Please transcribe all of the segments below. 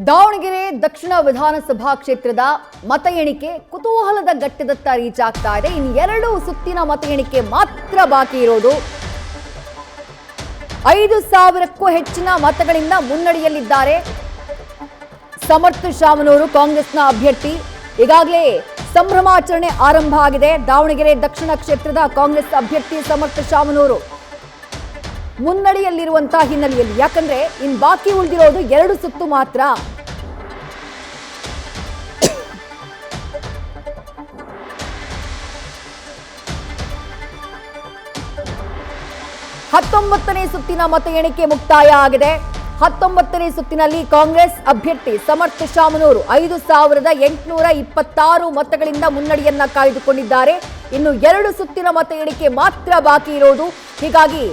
ದಾವಣಗೆರೆ ದಕ್ಷಿಣ ವಿಧಾನಸಭಾ ಕ್ಷೇತ್ರದ ಮತ ಎಣಿಕೆ ಕುತೂಹಲದ ಘಟ್ಟದತ್ತ ರೀಚ್ ಆಗ್ತಾ ಇದೆ. ಇನ್ನು 2 ಸುತ್ತಿನ ಮತ ಎಣಿಕೆ ಮಾತ್ರ ಬಾಕಿ ಇರೋದು. 5,000ಕ್ಕೂ ಹೆಚ್ಚಿನ ಮತಗಳಿಂದ ಮುನ್ನಡೆಯಲ್ಲಿದ್ದಾರೆ ಸಮರ್ಥ ಶಾಮನೂರು ಕಾಂಗ್ರೆಸ್ನ ಅಭ್ಯರ್ಥಿ. ಈಗಾಗಲೇ ಸಂಭ್ರಮಾಚರಣೆ ಆರಂಭ ಆಗಿದೆ. ದಾವಣಗೆರೆ ದಕ್ಷಿಣ ಕ್ಷೇತ್ರದ ಕಾಂಗ್ರೆಸ್ ಅಭ್ಯರ್ಥಿ ಸಮರ್ಥ ಶಾಮನೂರು ಮುನ್ನಡೆಯಲ್ಲಿರುವಂತಹ ಹಿನ್ನೆಲೆಯಲ್ಲಿ, ಯಾಕಂದ್ರೆ ಇನ್ನು ಬಾಕಿ ಉಳಿದಿರೋದು 2 ಸುತ್ತು ಮಾತ್ರ. ಹತ್ತೊಂಬತ್ತನೇ ಸುತ್ತಿನ ಮತ ಎಣಿಕೆ ಮುಕ್ತಾಯ ಆಗಿದೆ. 19ನೇ ಸುತ್ತಿನಲ್ಲಿ ಕಾಂಗ್ರೆಸ್ ಅಭ್ಯರ್ಥಿ ಸಮರ್ಥ ಶಾಮನೂರು 5,826 ಮತಗಳಿಂದ ಮುನ್ನಡೆಯನ್ನ ಕಾಯ್ದುಕೊಂಡಿದ್ದಾರೆ. ಇನ್ನು 2 ಸುತ್ತಿನ ಮತ ಎಣಿಕೆ ಮಾತ್ರ ಬಾಕಿ ಇರೋದು. ಹೀಗಾಗಿ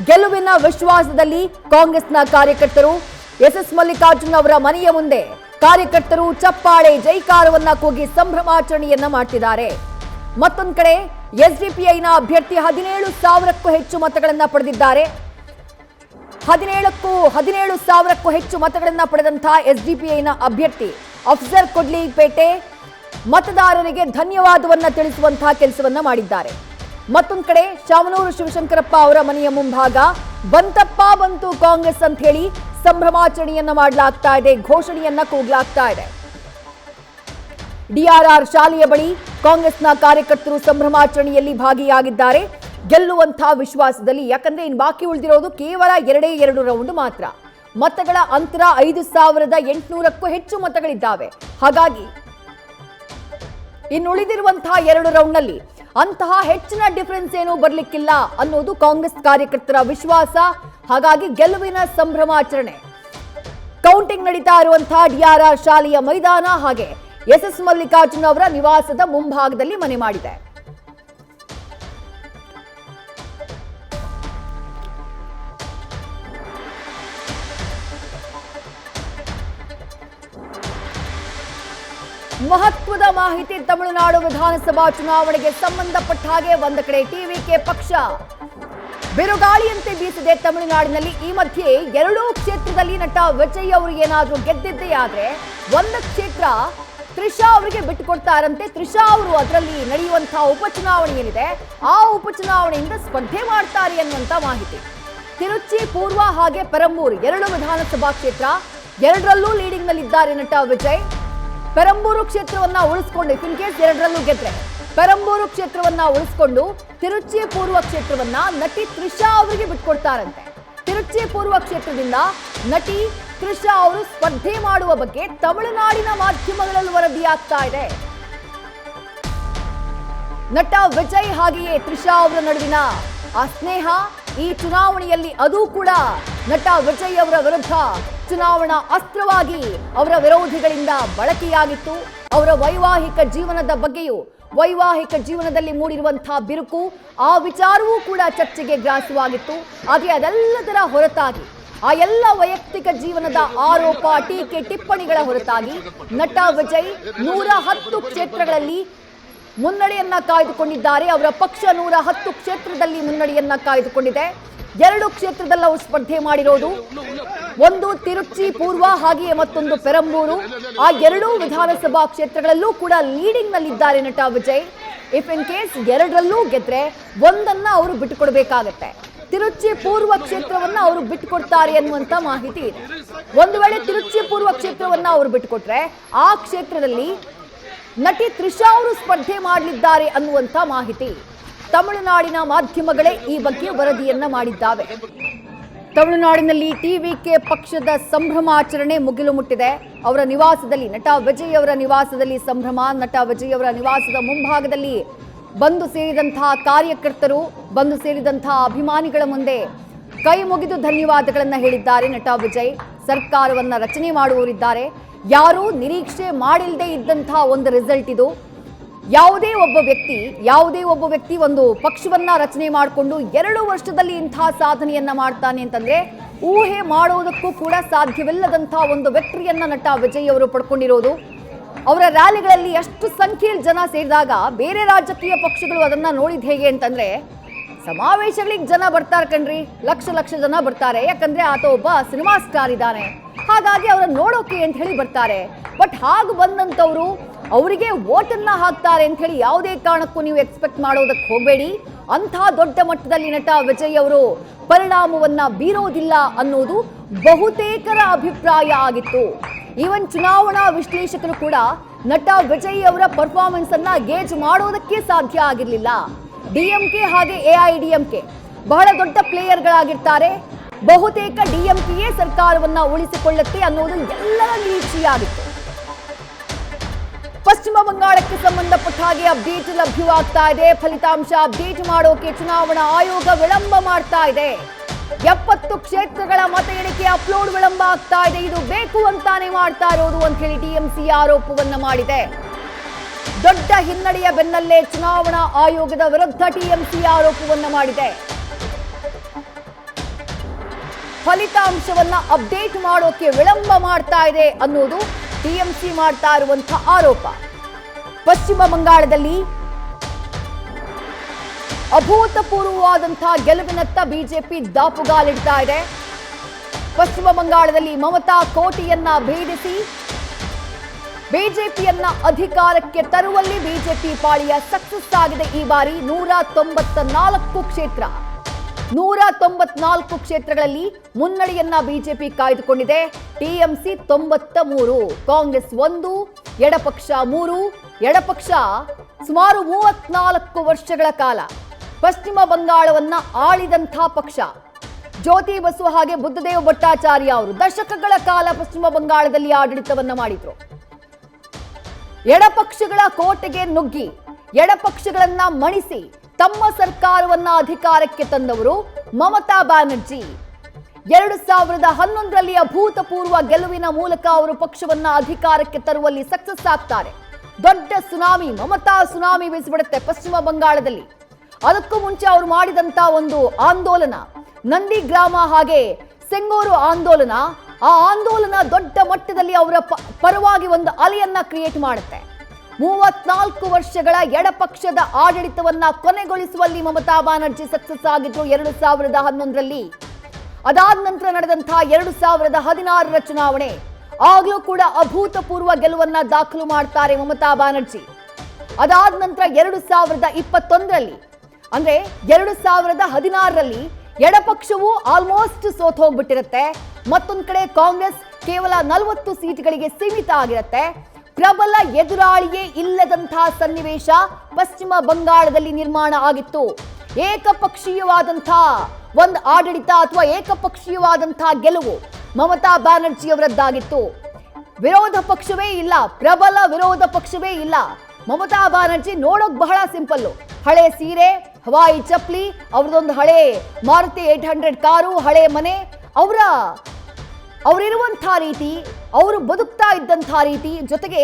ಗೆಲುವಿನ ವಿಶ್ವಾಸದಲ್ಲಿ ಕಾಂಗ್ರೆಸ್ನ ಕಾರ್ಯಕರ್ತರು ಎಸ್ ಮಲ್ಲಿಕಾರ್ಜುನ್ ಅವರ ಮನೆಯ ಮುಂದೆ ಕಾರ್ಯಕರ್ತರು ಚಪ್ಪಾಳೆ ಜೈಕಾರವನ್ನ ಕೂಗಿ ಸಂಭ್ರಮಾಚರಣೆಯನ್ನ ಮಾಡ್ತಿದ್ದಾರೆ. ಮತ್ತೊಂದು ಕಡೆ ಎಸ್ಡಿಪಿಐನ ಅಭ್ಯರ್ಥಿ 17,000ಕ್ಕೂ ಹೆಚ್ಚು ಮತಗಳನ್ನ ಪಡೆದಿದ್ದಾರೆ. 17,000ಕ್ಕೂ ಹೆಚ್ಚು ಮತಗಳನ್ನ ಪಡೆದಂತಹ ಎಸ್ಡಿಪಿಐನ ಅಭ್ಯರ್ಥಿ ಅಫ್ಜಲ್ ಕೊಡ್ಲಿಪೇಟೆ ಮತದಾರರಿಗೆ ಧನ್ಯವಾದವನ್ನ ತಿಳಿಸುವಂತಹ ಕೆಲಸವನ್ನ ಮಾಡಿದ್ದಾರೆ. ಮತ್ತೊಂದು ಕಡೆ ಶಾಮನೂರು ಶಿವಶಂಕರಪ್ಪ ಅವರ ಮನೆಯ ಮುಂಭಾಗ ಬಂತಪ್ಪ ಬಂತು ಕಾಂಗ್ರೆಸ್ ಅಂತ ಹೇಳಿ ಸಂಭ್ರಮಾಚರಣೆಯನ್ನ ಮಾಡಲಾಗ್ತಾ ಇದೆ, ಘೋಷಣೆಯನ್ನ ಕೂಗಲಾಗ್ತಾ ಇದೆ. ಡಿಆರ್ಆರ್ ಶಾಲೆಯ ಬಳಿ ಕಾಂಗ್ರೆಸ್ನ ಕಾರ್ಯಕರ್ತರು ಸಂಭ್ರಮಾಚರಣೆಯಲ್ಲಿ ಭಾಗಿಯಾಗಿದ್ದಾರೆ ಗೆಲ್ಲುವಂತಹ ವಿಶ್ವಾಸದಲ್ಲಿ. ಯಾಕಂದ್ರೆ ಇನ್ನು ಬಾಕಿ ಉಳಿದಿರೋದು ಕೇವಲ 2 ರೌಂಡ್ ಮಾತ್ರ. ಮತಗಳ ಅಂತರ 5,800ಕ್ಕೂ ಹೆಚ್ಚು ಮತಗಳಿದ್ದಾವೆ. ಹಾಗಾಗಿ ಇನ್ನುಳಿದಿರುವಂತಹ 2 ರೌಂಡ್ನಲ್ಲಿ ಅಂತಹ ಹೆಚ್ಚಿನ ಡಿಫರೆನ್ಸ್ ಏನೂ ಬರ್ಲಿಕ್ಕಿಲ್ಲ ಅನ್ನೋದು ಕಾಂಗ್ರೆಸ್ ಕಾರ್ಯಕರ್ತರ ವಿಶ್ವಾಸ. ಹಾಗಾಗಿ ಗೆಲುವಿನ ಸಂಭ್ರಮಾಚರಣೆ ಕೌಂಟಿಂಗ್ ನಡೀತಾ ಇರುವಂತಹ ಡಿಆರ್ಆರ್ ಶಾಲೆಯ ಮೈದಾನ ಹಾಗೆ ಎಸ್ ಮಲ್ಲಿಕಾರ್ಜುನ್ ಅವರ ನಿವಾಸದ ಮುಂಭಾಗದಲ್ಲಿ ಮನೆ ಮಾಡಿದೆ. ಮಹತ್ವದ ಮಾಹಿತಿ. ತಮಿಳುನಾಡು ವಿಧಾನಸಭಾ ಚುನಾವಣೆಗೆ ಸಂಬಂಧಪಟ್ಟ ಹಾಗೆ ಒಂದು ಕಡೆ ಟಿವಿಕೆ ಪಕ್ಷ ಬಿರುಗಾಳಿಯಂತೆ ಬೀಸಿದೆ ತಮಿಳುನಾಡಿನಲ್ಲಿ. ಈ ಮಧ್ಯೆ 2 ಕ್ಷೇತ್ರದಲ್ಲಿ ನಟ ವಿಜಯ್ ಅವರು ಏನಾದರೂ ಗೆದ್ದಿದ್ದೇ ಆದ್ರೆ ಒಂದು ಕ್ಷೇತ್ರ ತ್ರಿಷಾ ಅವರಿಗೆ ಬಿಟ್ಟುಕೊಡ್ತಾರಂತೆ. ತ್ರಿಷಾ ಅವರು ಅದರಲ್ಲಿ ನಡೆಯುವಂತಹ ಉಪಚುನಾವಣೆ ಏನಿದೆ ಆ ಉಪಚುನಾವಣೆಯಿಂದ ಸ್ಪರ್ಧೆ ಮಾಡ್ತಾರೆ ಅನ್ನುವಂತ ಮಾಹಿತಿ. ತಿರುಚಿ ಪೂರ್ವ ಹಾಗೆ ಪೆರಂಬೂರು 2 ವಿಧಾನಸಭಾ ಕ್ಷೇತ್ರ, 2ರಲ್ಲೂ ಲೀಡಿಂಗ್ ನಲ್ಲಿದ್ದಾರೆ ನಟ ವಿಜಯ್. ಪೆರಂಬೂರು ಕ್ಷೇತ್ರವನ್ನ ಉಳಿಸಿಕೊಂಡು ಇನ್ ಕೇಸ್ 2ರಲ್ಲೂ ಗೆದ್ರೆ ಪೆರಂಬೂರು ಕ್ಷೇತ್ರವನ್ನ ಉಳಿಸಿಕೊಂಡು ತಿರುಚಿ ಪೂರ್ವ ಕ್ಷೇತ್ರವನ್ನ ನಟಿ ತ್ರಿಷಾ ಅವರಿಗೆ ಬಿಟ್ಕೊಡ್ತಾರಂತೆ. ತಿರುಚಿ ಪೂರ್ವ ಕ್ಷೇತ್ರದಿಂದ ನಟಿ ತ್ರಿಷಾ ಅವರು ಸ್ಪರ್ಧೆ ಮಾಡುವ ಬಗ್ಗೆ ತಮಿಳುನಾಡಿನ ಮಾಧ್ಯಮಗಳಲ್ಲಿ ವರದಿಯಾಗ್ತಾ ಇದೆ. ನಟ ವಿಜಯ್ ಹಾಗೆಯೇ ತ್ರಿಷಾ ಅವರ ನಡುವಿನ ಆ ಸ್ನೇಹ ಈ ಚುನಾವಣೆಯಲ್ಲಿ ಅದು ಕೂಡ ನಟ ವಿಜಯ್ ಅವರ ವಿರುದ್ಧ ಚುನಾವಣಾ ಅಸ್ತ್ರವಾಗಿ ಅವರ ವಿರೋಧಿಗಳಿಂದ ಬಳಕೆಯಾಗಿತ್ತು. ಅವರ ವೈವಾಹಿಕ ಜೀವನದ ಬಗ್ಗೆಯೂ ವೈವಾಹಿಕ ಜೀವನದಲ್ಲಿ ಮೂಡಿರುವಂತಹ ಬಿರುಕು ಆ ವಿಚಾರವೂ ಕೂಡ ಚರ್ಚೆಗೆ ಗ್ರಾಸವಾಗಿತ್ತು. ಹಾಗೆ ಅದೆಲ್ಲದರ ಹೊರತಾಗಿ ಆ ಎಲ್ಲ ವೈಯಕ್ತಿಕ ಜೀವನದ ಆರೋಪ ಟೀಕೆ ಟಿಪ್ಪಣಿಗಳ ಹೊರತಾಗಿ ನಟ ವಿಜಯ್ 110 ಕ್ಷೇತ್ರಗಳಲ್ಲಿ ಮುನ್ನಡೆಯನ್ನ ಕಾಯ್ದುಕೊಂಡಿದ್ದಾರೆ. ಅವರ ಪಕ್ಷ 110 ಕ್ಷೇತ್ರದಲ್ಲಿ ಮುನ್ನಡೆಯನ್ನ ಕಾಯ್ದುಕೊಂಡಿದೆ. 2 ಕ್ಷೇತ್ರದಲ್ಲಿ ಅವರು ಸ್ಪರ್ಧೆ ಮಾಡಿರೋದು, ಒಂದು ತಿರುಚಿ ಪೂರ್ವ ಹಾಗೆಯೇ ಮತ್ತೊಂದು ಪೆರಂಬೂರು. ಆ 2 ವಿಧಾನಸಭಾ ಕ್ಷೇತ್ರಗಳಲ್ಲೂ ಕೂಡ ಲೀಡಿಂಗ್ ನಲ್ಲಿದ್ದಾರೆ ನಟ ವಿಜಯ್. ಇಫ್ ಇನ್ ಕೇಸ್ 2ರಲ್ಲೂ ಗೆದ್ರೆ ಒಂದನ್ನ ಅವರು ಬಿಟ್ಟುಕೊಡ್ಬೇಕಾಗತ್ತೆ. ತಿರುಚಿ ಪೂರ್ವ ಕ್ಷೇತ್ರವನ್ನ ಅವರು ಬಿಟ್ಟುಕೊಡ್ತಾರೆ ಅನ್ನುವಂತ ಮಾಹಿತಿ ಇದೆ. ಒಂದು ವೇಳೆ ತಿರುಚಿ ಪೂರ್ವ ಕ್ಷೇತ್ರವನ್ನ ಅವರು ಬಿಟ್ಟುಕೊಟ್ರೆ ಆ ಕ್ಷೇತ್ರದಲ್ಲಿ ನಟಿ ತ್ರಿಷಾ ಅವರು ಸ್ಪರ್ಧೆ ಮಾಡಲಿದ್ದಾರೆ ಅನ್ನುವಂತ ಮಾಹಿತಿ ತಮಿಳುನಾಡಿನ ಮಾಧ್ಯಮಗಳೇ ಈ ಬಗ್ಗೆ ವರದಿಯನ್ನ ಮಾಡಿದ್ದಾವೆ. ತಮಿಳುನಾಡಿನಲ್ಲಿ ಟಿವಿಕೆ ಪಕ್ಷದ ಸಂಭ್ರಮಾಚರಣೆ ಮುಗಿಲು ಮುಟ್ಟಿದೆ. ಅವರ ನಿವಾಸದಲ್ಲಿ ನಟ ವಿಜಯ್ ಅವರ ನಿವಾಸದಲ್ಲಿ ಸಂಭ್ರಮ. ನಟ ವಿಜಯ್ ಅವರ ನಿವಾಸದ ಮುಂಭಾಗದಲ್ಲಿ ಬಂದು ಸೇರಿದಂತಹ ಕಾರ್ಯಕರ್ತರು, ಬಂದು ಸೇರಿದಂತಹ ಅಭಿಮಾನಿಗಳ ಮುಂದೆ ಕೈ ಮುಗಿದು ಧನ್ಯವಾದಗಳನ್ನ ಹೇಳಿದ್ದಾರೆ ನಟ ವಿಜಯ್. ಸರ್ಕಾರವನ್ನ ರಚನೆ ಮಾಡುವವರಿದ್ದಾರೆ. ಯಾರೂ ನಿರೀಕ್ಷೆ ಮಾಡಿಲ್ಲದೆ ಇದ್ದಂತಹ ಒಂದು ರಿಸಲ್ಟ್ ಇದು. ಯಾವುದೇ ಒಬ್ಬ ವ್ಯಕ್ತಿ ಒಂದು ಪಕ್ಷವನ್ನ ರಚನೆ ಮಾಡಿಕೊಂಡು 2 ವರ್ಷದಲ್ಲಿ ಇಂತಹ ಸಾಧನೆಯನ್ನ ಮಾಡ್ತಾನೆ ಅಂತಂದ್ರೆ ಊಹೆ ಮಾಡುವುದಕ್ಕೂ ಕೂಡ ಸಾಧ್ಯವಿಲ್ಲದಂತಹ ಒಂದು ವ್ಯಕ್ತಿಯನ್ನ ನಟ ವಿಜಯ್ ಅವರು ಪಡ್ಕೊಂಡಿರೋದು. ಅವರ ರ್ಯಾಲಿಗಳಲ್ಲಿ ಎಷ್ಟು ಸಂಖ್ಯೆಯಲ್ಲಿ ಜನ ಸೇರಿದಾಗ ಬೇರೆ ರಾಜಕೀಯ ಪಕ್ಷಗಳು ಅದನ್ನ ನೋಡಿದ ಹೇಗೆ ಅಂತಂದ್ರೆ ಸಮಾವೇಶಗಳಿಗೆ ಜನ ಬರ್ತಾರೆ ಕಣ್ರಿ, ಲಕ್ಷ ಲಕ್ಷ ಜನ ಬರ್ತಾರೆ. ಯಾಕಂದ್ರೆ ಆತ ಒಬ್ಬ ಸಿನಿಮಾ ಸ್ಟಾರ್ ಇದ್ದಾನೆ, ಹಾಗಾಗಿ ಅವರನ್ನು ನೋಡೋಕೆ ಅಂತ ಹೇಳಿ ಬರ್ತಾರೆ. ಬಟ್ ಹಾಗೆ ಬಂದಂಥವ್ರು ಅವರಿಗೆ ವೋಟನ್ನ ಹಾಕ್ತಾರೆ ಅಂತ ಹೇಳಿ ಯಾವುದೇ ಕಾರಣಕ್ಕೂ ನೀವು ಎಕ್ಸ್ಪೆಕ್ಟ್ ಮಾಡೋದಕ್ಕೆ ಹೋಗಬೇಡಿ. ಅಂಥ ದೊಡ್ಡ ಮಟ್ಟದಲ್ಲಿ ನಟ ವಿಜಯ್ ಅವರು ಪರಿಣಾಮವನ್ನ ಬೀರೋದಿಲ್ಲ ಅನ್ನೋದು ಬಹುತೇಕರ ಅಭಿಪ್ರಾಯ ಆಗಿತ್ತು. ಈವನ್ ಚುನಾವಣಾ ವಿಶ್ಲೇಷಕರು ಕೂಡ ನಟ ವಿಜಯ್ ಅವರ ಪರ್ಫಾರ್ಮೆನ್ಸ್ ಅನ್ನ ಗೇಜ್ ಮಾಡೋದಕ್ಕೆ ಸಾಧ್ಯ ಆಗಿರಲಿಲ್ಲ. ಡಿಎಂಕೆ ಹಾಗೆ ಎಐಡಿಎಂಕೆ ಬಹಳ ದೊಡ್ಡ ಪ್ಲೇಯರ್ಗಳಾಗಿರ್ತಾರೆ. ಬಹುತೇಕ ಡಿಎಂಕೆಯೇ ಸರ್ಕಾರವನ್ನ ಉಳಿಸಿಕೊಳ್ಳುತ್ತೆ ಅನ್ನೋದು ಎಲ್ಲರ ನಿರೀಕ್ಷೆಯಾಗಿತ್ತು. ಪಶ್ಚಿಮ ಬಂಗಾಳಕ್ಕೆ ಸಂಬಂಧಪಟ್ಟ ಹಾಗೆ ಅಪ್ಡೇಟ್ ಲಭ್ಯವಾಗ್ತಾ ಇದೆ. ಫಲಿತಾಂಶ ಅಪ್ಡೇಟ್ ಮಾಡೋಕೆ ಚುನಾವಣಾ ಆಯೋಗ ವಿಳಂಬ ಮಾಡ್ತಾ ಇದೆ. 70 ಕ್ಷೇತ್ರಗಳ ಮತ ಎಣಿಕೆ ಅಪ್ಲೋಡ್ ವಿಳಂಬ ಆಗ್ತಾ ಇದೆ. ಇದು ಬೇಕು ಅಂತಾನೆ ಮಾಡ್ತಾ ಇರೋದು ಅಂತ ಹೇಳಿ ಟಿಎಂಸಿ ಆರೋಪವನ್ನ ಮಾಡಿದೆ. ದೊಡ್ಡ ಹಿನ್ನಡೆಯ ಬೆನ್ನಲ್ಲೇ ಚುನಾವಣಾ ಆಯೋಗದ ವಿರುದ್ಧ ಟಿಎಂಸಿ ಆರೋಪವನ್ನ ಮಾಡಿದೆ. ಫಲಿತಾಂಶವನ್ನ ಅಪ್ಡೇಟ್ ಮಾಡೋಕೆ ವಿಳಂಬ ಮಾಡ್ತಾ ಇದೆ ಅನ್ನೋದು ಟಿಎಂಸಿ ಮಾಡ್ತಾ ಇರುವಂತಹ ಆರೋಪ. ಪಶ್ಚಿಮ ಬಂಗಾಳದಲ್ಲಿ ಅಭೂತಪೂರ್ವವಾದಂತಹ ಗೆಲುವಿನತ್ತ ಬಿಜೆಪಿ ದಾಪುಗಾಲಿಡ್ತಾ ಇದೆ. ಪಶ್ಚಿಮ ಬಂಗಾಳದಲ್ಲಿ ಮಮತಾ ಕೋಟೆಯನ್ನ ಭೇದಿಸಿ ಬಿಜೆಪಿಯನ್ನ ಅಧಿಕಾರಕ್ಕೆ ತರುವಲ್ಲಿ ಬಿಜೆಪಿ ಪಾಳಿಯ ಸಕ್ಸಸ್ ಆಗಿದೆ. ಈ ಬಾರಿ 194 ಕ್ಷೇತ್ರಗಳಲ್ಲಿ ಮುನ್ನಡೆಯನ್ನ ಬಿಜೆಪಿ ಕಾಯ್ದುಕೊಂಡಿದೆ. ಟಿಎಂಸಿ 93, ಕಾಂಗ್ರೆಸ್ 1, ಎಡಪಕ್ಷ 3. ಎಡಪಕ್ಷ ಸುಮಾರು 34 ವರ್ಷಗಳ ಕಾಲ ಪಶ್ಚಿಮ ಬಂಗಾಳವನ್ನ ಆಳಿದಂಥ ಪಕ್ಷ. ಜ್ಯೋತಿ ಬಸು ಹಾಗೆ ಬುದ್ಧದೇವ ಭಟ್ಟಾಚಾರ್ಯ ಅವರು ದಶಕಗಳ ಕಾಲ ಪಶ್ಚಿಮ ಬಂಗಾಳದಲ್ಲಿ ಆಡಳಿತವನ್ನ ಮಾಡಿದ್ರು. ಎಡಪಕ್ಷಗಳ ಕೋಟೆಗೆ ನುಗ್ಗಿ ಎಡಪಕ್ಷಗಳನ್ನ ಮಣಿಸಿ ತಮ್ಮ ಸರ್ಕಾರವನ್ನ ಅಧಿಕಾರಕ್ಕೆ ತಂದವರು ಮಮತಾ ಬ್ಯಾನರ್ಜಿ. 2011ರಲ್ಲಿ ಅಭೂತಪೂರ್ವ ಗೆಲುವಿನ ಮೂಲಕ ಅವರು ಪಕ್ಷವನ್ನ ಅಧಿಕಾರಕ್ಕೆ ತರುವಲ್ಲಿ ಸಕ್ಸಸ್ ಆಗ್ತಾರೆ. ದೊಡ್ಡ ಸುನಾಮಿ, ಮಮತಾ ಸುನಾಮಿ ಬೀಸಿಬಿಡುತ್ತೆ ಪಶ್ಚಿಮ ಬಂಗಾಳದಲ್ಲಿ. ಅದಕ್ಕೂ ಮುಂಚೆ ಅವರು ಮಾಡಿದಂತ ಒಂದು ಆಂದೋಲನ, ನಂದಿ ಗ್ರಾಮ ಹಾಗೆ ಸೆಂಗೋರು ಆಂದೋಲನ, ಆ ಆಂದೋಲನ ದೊಡ್ಡ ಮಟ್ಟದಲ್ಲಿ ಅವರ ಪರವಾಗಿ ಒಂದು ಅಲೆಯನ್ನ ಕ್ರಿಯೇಟ್ ಮಾಡುತ್ತೆ. 34 ವರ್ಷಗಳ ಎಡಪಕ್ಷದ ಆಡಳಿತವನ್ನ ಕೊನೆಗೊಳಿಸುವಲ್ಲಿ ಮಮತಾ ಬ್ಯಾನರ್ಜಿ ಸಕ್ಸಸ್ ಆಗಿದ್ರು 2011ರಲ್ಲಿ. ಅದಾದ ನಂತರ ನಡೆದಂತಹ 2016ರ ಚುನಾವಣೆ, ಆಗ್ಲೂ ಕೂಡ ಅಭೂತಪೂರ್ವ ಗೆಲುವನ್ನ ದಾಖಲು ಮಾಡ್ತಾರೆ ಮಮತಾ ಬ್ಯಾನರ್ಜಿ. ಅದಾದ ನಂತರ 2021ರಲ್ಲಿ ಅಂದ್ರೆ 2016ರಲ್ಲಿ ಎಡಪಕ್ಷವು ಆಲ್ಮೋಸ್ಟ್ ಸೋತ್ ಹೋಗ್ಬಿಟ್ಟಿರುತ್ತೆ. ಮತ್ತೊಂದು ಕಡೆ ಕಾಂಗ್ರೆಸ್ ಕೇವಲ 40 ಸೀಟ್ಗಳಿಗೆ ಸೀಮಿತ ಆಗಿರುತ್ತೆ. ಪ್ರಬಲ ಎದುರಾಳಿಯೇ ಇಲ್ಲದಂತಹ ಸನ್ನಿವೇಶ ಪಶ್ಚಿಮ ಬಂಗಾಳದಲ್ಲಿ ನಿರ್ಮಾಣ ಆಗಿತ್ತು. ಏಕಪಕ್ಷೀಯವಾದಂತಹ ಒಂದು ಆಡಳಿತ ಅಥವಾ ಏಕಪಕ್ಷೀಯವಾದಂತಹ ಗೆಲುವು ಮಮತಾ ಬ್ಯಾನರ್ಜಿ ಅವರದ್ದಾಗಿತ್ತು. ವಿರೋಧ ಪಕ್ಷವೇ ಇಲ್ಲ, ಪ್ರಬಲ ವಿರೋಧ ಪಕ್ಷವೇ ಇಲ್ಲ. ಮಮತಾ ಬ್ಯಾನರ್ಜಿ ನೋಡೋಕ್ ಬಹಳ ಸಿಂಪಲ್ಲು, ಹಳೆ ಸೀರೆ, ಹವಾಯಿ ಚಪ್ಲಿ, ಅವ್ರದೊಂದು ಹಳೆ ಮಾರುತಿ 800 ಕಾರು, ಹಳೆ ಮನೆ, ಅವರಿರುವಂಥ ರೀತಿ, ಅವರು ಬದುಕ್ತಾ ಇದ್ದಂಥ ರೀತಿ, ಜೊತೆಗೆ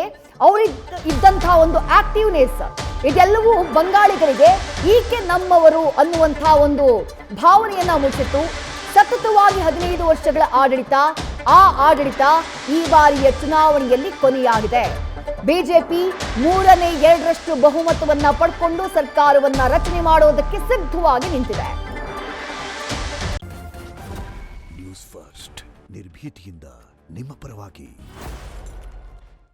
ಇದ್ದಂತಹ ಒಂದು ಆಕ್ಟಿವ್ನೆಸ್, ಇದೆಲ್ಲವೂ ಬಂಗಾಳಿಗರಿಗೆ ಈಕೆ ನಮ್ಮವರು ಅನ್ನುವಂಥ ಒಂದು ಭಾವನೆಯನ್ನ ಮೂಡಿಸಿತ್ತು. ಸತತವಾಗಿ 15 ವರ್ಷಗಳ ಆಡಳಿತ, ಆ ಆಡಳಿತ ಈ ಬಾರಿಯ ಚುನಾವಣೆಯಲ್ಲಿ ಕೊನೆಯಾಗಿದೆ. ಬಿಜೆಪಿ 3/2 ಬಹುಮತವನ್ನ ಪಡ್ಕೊಂಡು ಸರ್ಕಾರವನ್ನ ರಚನೆ ಮಾಡೋದಕ್ಕೆ ಸಿದ್ಧವಾಗಿ ನಿಂತಿದೆ. ನ್ಯೂಸ್ ಫಸ್ಟ್ ನಿರ್ಭೀತಿಯಿಂದ ನಿಮ್ಮ ಪರವಾಗಿ.